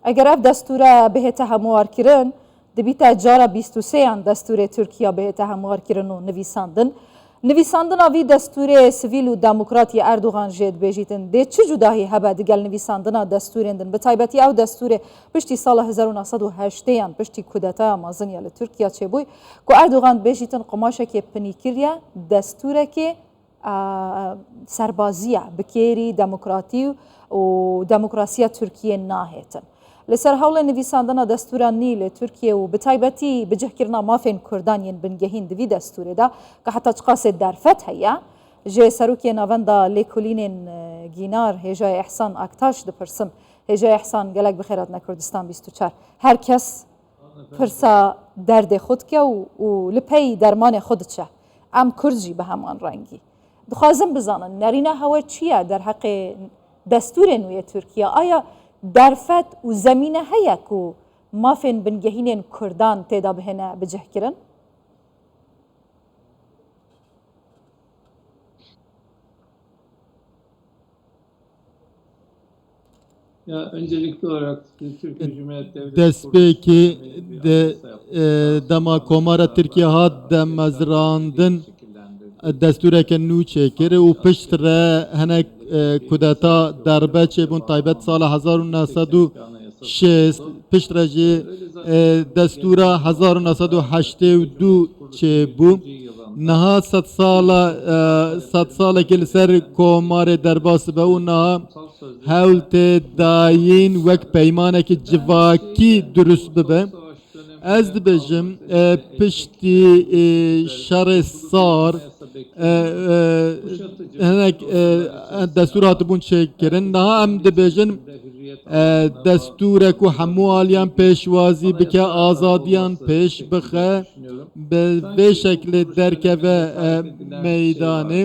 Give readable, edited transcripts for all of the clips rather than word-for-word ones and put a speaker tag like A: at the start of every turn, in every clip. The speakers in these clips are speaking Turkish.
A: اگر اف دستور بهت هموار کرن دبیتا جارا 23 دستور ترکیه بهت هموار کرن و نویساندن آوی دستور سویل و دموکراتی اردوغان جد بیجیتن ده چه جداهی هبه دگل نویساندن دستورندن بتایبتی او دستور پشتی سال 1908 پشتی کودتا مازنیا لترکیه چه بوی که اردوغان بیجیتن قماشه که پنیکریه دستوره که سربازیه بکیری دموکراتی و دموکراسی ترکیه ناهیتن لسر حول نویساندن دستور نیل ترکیه و بتایبتی بجه کرنا مافین کردانین بنگهین دوی دستوره دا که حتی چقاس درفت هیا جه سروکی ناوندا لیکولینین گینار هجای احسان اکتاش دپرسم هجای احسان گلک بخیرات نکردستان 24 هر کس پرسا درد خود که و لپی درمان خود چه ام کرجی به همان رنگی دخوازم بزانن نرینه هوا چیه در حق دستور نوی ترکیه آیا درفت و زمینه هیا که مافین بنگهین کردان تیدا بهنه بجه کرن؟
B: Ya öncelikli olarak Türkiye Cumhuriyeti Devleti
C: destpêkê de dema Komara Tirkiye hat demezrandin destûreke nû çêkir û pişt re hinek kudeta derbe çêbûn taybet sala 1906 pişt re jî destûra 1982 çêbû niha sed salekê li ser Komarê derbas be û niha hewl tê dayîn wek peymanekî civakî durust bibe. Ez dibêjim piştî şerê sar hinek destûr hatibûn çêkirin niha em dibêjin destûrek û hemû aliyan pêşwazî bike azadiyan pêş bixe bi vê şeklê derkeve meydanê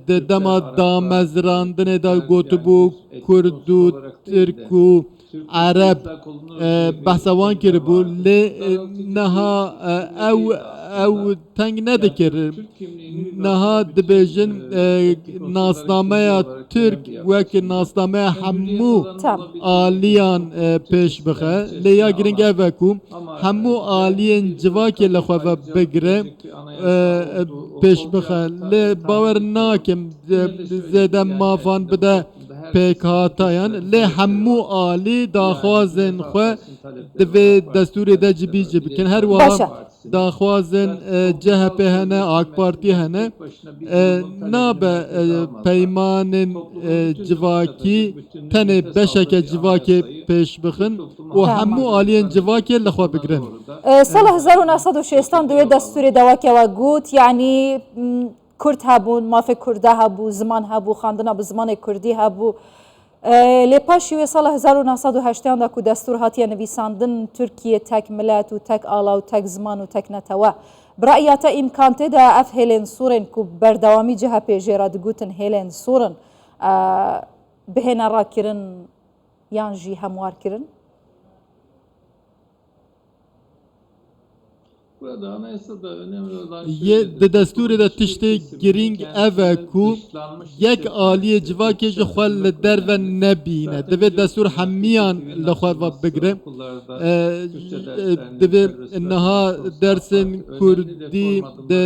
C: di dema damezrandinê da gotibû Kurd û Tirk û Arab behsa wan kiribû lê niha ew teng nedikir niha dibêjin nasnameya Türk wek nasnameya hemû aliyan pêş bixe lê ya giring ev e ku hemû aliyên civakê li xwe ve bigire pêş bixe lê bawer nakim zêde mafan bide pêk hatayan lê hemû alî daxwazên xwe divê destûrê de cibî cî bikin her wiha daxwazên CHP hene AK Partî hene nabe peymanên civakî tenê beşeke civakê pêş bixin û hemû aliyên civakê li xwe bigirin.
A: سال 1960 دوی دستور دواکه و گوت یعنی کرد هبون مافی کرده هبو زمان هبو خواندن به زمان کردی هبو لپاشی و سال 1980 دا که دستور هاتیه نویساندن ترکیه تک ملت و تک آلا و تک زمان و تک نتوه برایت امکانته دا اف هلین سورن که بردوامی جه پیجیرا دگوتن هلین سورن بهن را کرن یانجی هموار کرن
C: Di destûrê de tiştê girîng ev e ku yek aliyê civakê ji xwe li derve nebîne. Divê destûr hemiyan li xwe ve bigire. Divê niha dersên Kurdî de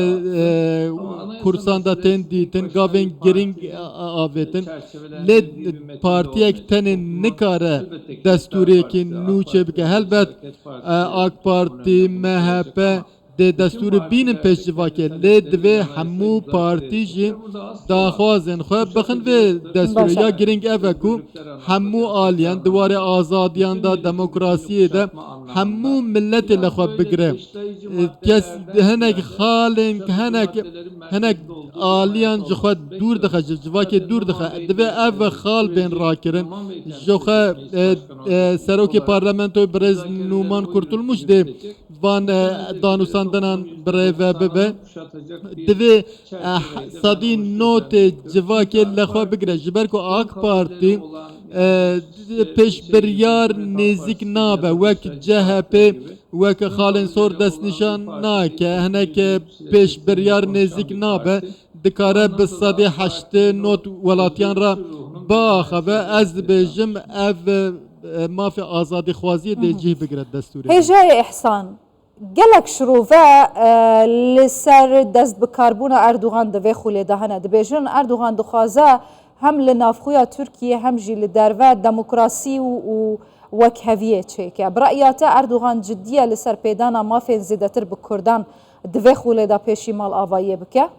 C: kursan da tên dîtin gavên girîng avêtin. Lê partiyek tenê nikare destûrêkî nû çê bike. Helbet AK Parti, MHP de destûr bînin pêşcivakê lê divê hemû partî jî daxwazên xwe bixin vê destûrê ya giring ev e ku hemû aliyan di warê azadiyan da demokrasiyê de hemû milletê li xwe bigire kes hinek xalên hinek aliyan ji xwe dûr dixe ji civakê dûr dixe divê ev xal bên rakirin ji xwe serokê parlamentoyê Birêz Numan Kurtulmuş dê van danûsandinan birêve bibe divê sedî notê civakê li xwe bigire ji ber ku AK Partî pêşbiryar nêzik nabe wek CHP wek xalên sor destnîşan nake hinek pêşbiryar nêzik nabe dikare bi sedî heştê not welatiyan ra biaxeve ez dibêjim ev مافی آزادی خوازی دی جی بگرد دستوری
A: هێژای ئەحسان gelek şirove li ser dest bikarbûna Erdogan divê xulêde hene dibêjin Erdogan dixwaze hem li navxuya Tirkiye hem jî li derve demokrasî û wekheviyê çêke. Bi re'ya te Erdogan ciddiye li ser pêdana mafên zêdetir bi Kurdan divê xulêda pêşî mal avayiyê bike?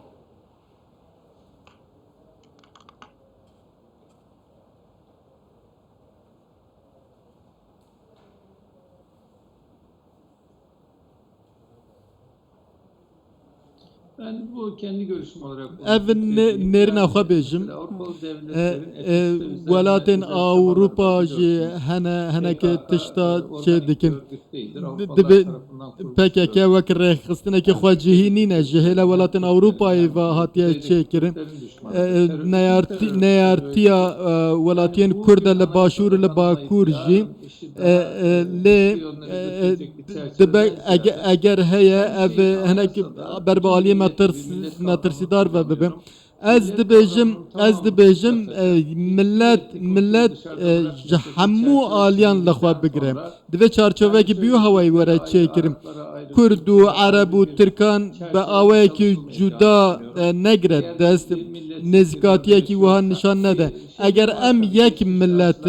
B: Ben bu kendi görüşüm olarak
C: ev nerina xwe bêjim welatên Awropa jî heneke tişta çê dikin dibe PKK wek rêxistinekî xwe cihî nîne ji hêla welatên Awropayê ve hatiye çêkirin neyartiya welatiyên Kurd li başûr li bakur jî lê dibe eger heye ev hinek berbaliyê me tirsidar ve bibe ez dibêjim millet ji hemû aliyan li xwe bigire divê çarçovekî bîyo hewayê were çêkirin Kurd û Ereb û Tirkan bi awayekî cuda negire dest nêzîkatiyekî wiha nişan nede eger em yek millet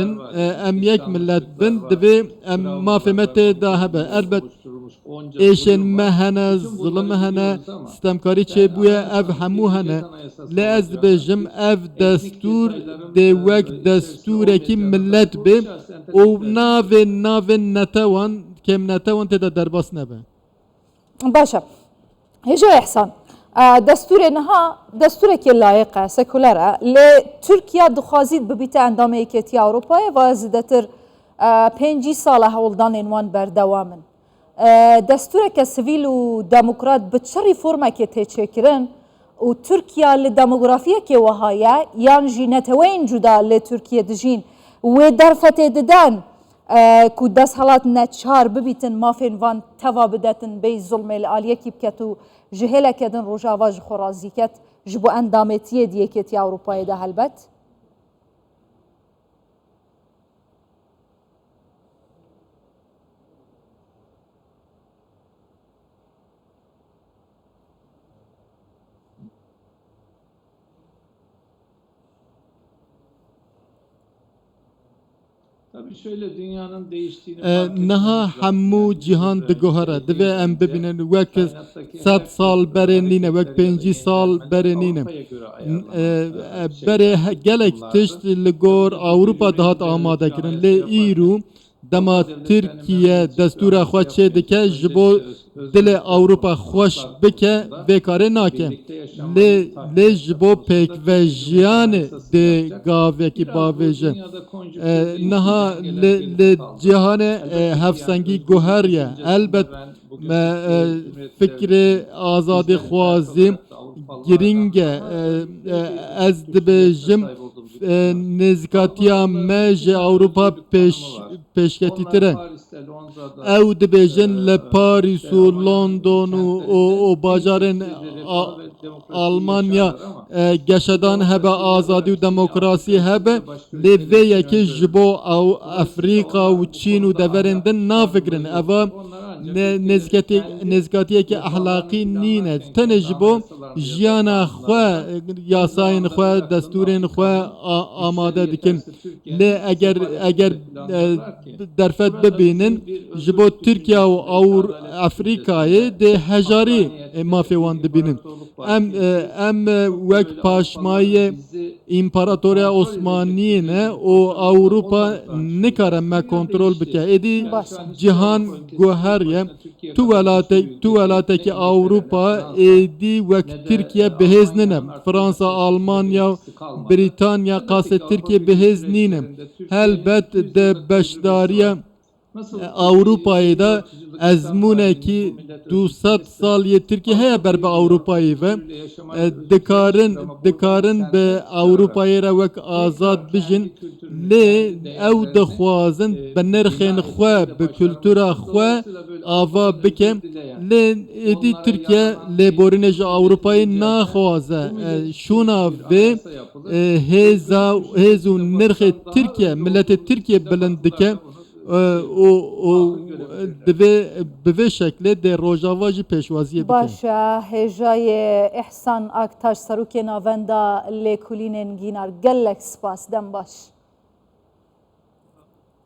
C: bin divê em mafê me tê da hebe elbet êşên me hene zilim hene stemkarî çêbûye ev hemû hene lê ez dibêjim ev destûr dê wek destûrekî millet bê û navên netewan kêm netewan têde derbas nebe.
A: Başa. Hêja İhsan. Destûrê niha destûrekî layiq e sekûler e lê Tirkiye dixwazî bibîte endamê yekîtiya Ewropayê ve zêdetir 5 sala hewldanên wan berdewam in. Destûreke sivîl û demokrat bi çi rîformekê tê çêkirin û Tirkiye li demografiyekê wiha ye yan jî neteweyên cuda lê Tirkiye dijîn wê derfetê didin ku desthilat neçar bibîtin mafên van teva bidetin bey zulmê li aliyekî biket û ji hêleke din rojava ji xwe razî ket ji bo endamêtiyê di Yekîtiya Ewropayê de helbet?
B: tabii şöyle dünyanın değiştiğini
C: niha hemû cîhan diguhere divê em bibînin wek 100 sal berê nîne wek 5 sal berê nîne berê gelek tişt li gor Awropa dihat amadekirin lê îro dema Tirkiye destûra xwe çê dike ji bo dilê Awropa xweş bike vêkarê nake lê ji bo pêkvejiyanê dê gavekî bavêje niha li cîhanê hevsengî guheriye elbet fikrê azadî xwazî giring e ez dibêjim nêzîkatiya me ji Awropa pêşketîtir e ew dibêjin li Parîs û London û bajarên Almanya geşedan hebe azadî û demokrasî hebe lê vê yekê ji bo Afrika û Çîn û deverên din nafikirin eva nêzîkatiyekî ehlaqî nîne tenê ji bo jiyana xwe yasayên xwe destûrên xwe amade dikin lê eger derfet bibînin ji bo Tirkiye û Afrikayê dê hejarî mafê wan dibînin em wek paşmayê İmparatoriya Osmaniyê ne û Awropa nikare me kontrol bike êdî cîhan guheriye tu welatekî Awropa êdî wek Tirkiye bihêz nine Fransa Almanya Britanya qasê Tirkiye bihêz nîne helbet de beşdariya Avrupa'yı da ezmuneki 200 sal Türkiye heye berbe Avrupa'yı ve dikarın be Avrupa'yı revek azad bijin le ev dixwazin be nerxên xwe be kültüra xwe ava bike le edi Türkiye le borine ji Avrupa'yı naxwaze şuna ve hezu nirxê Türkiye milleti Türkiye bilindike o به شکل در روجاوا جی پیشوازی بکن.
A: باشه هجای احسان اکتاش سروک ناوندا لیکولینن گینار گلک سپاس دم باش.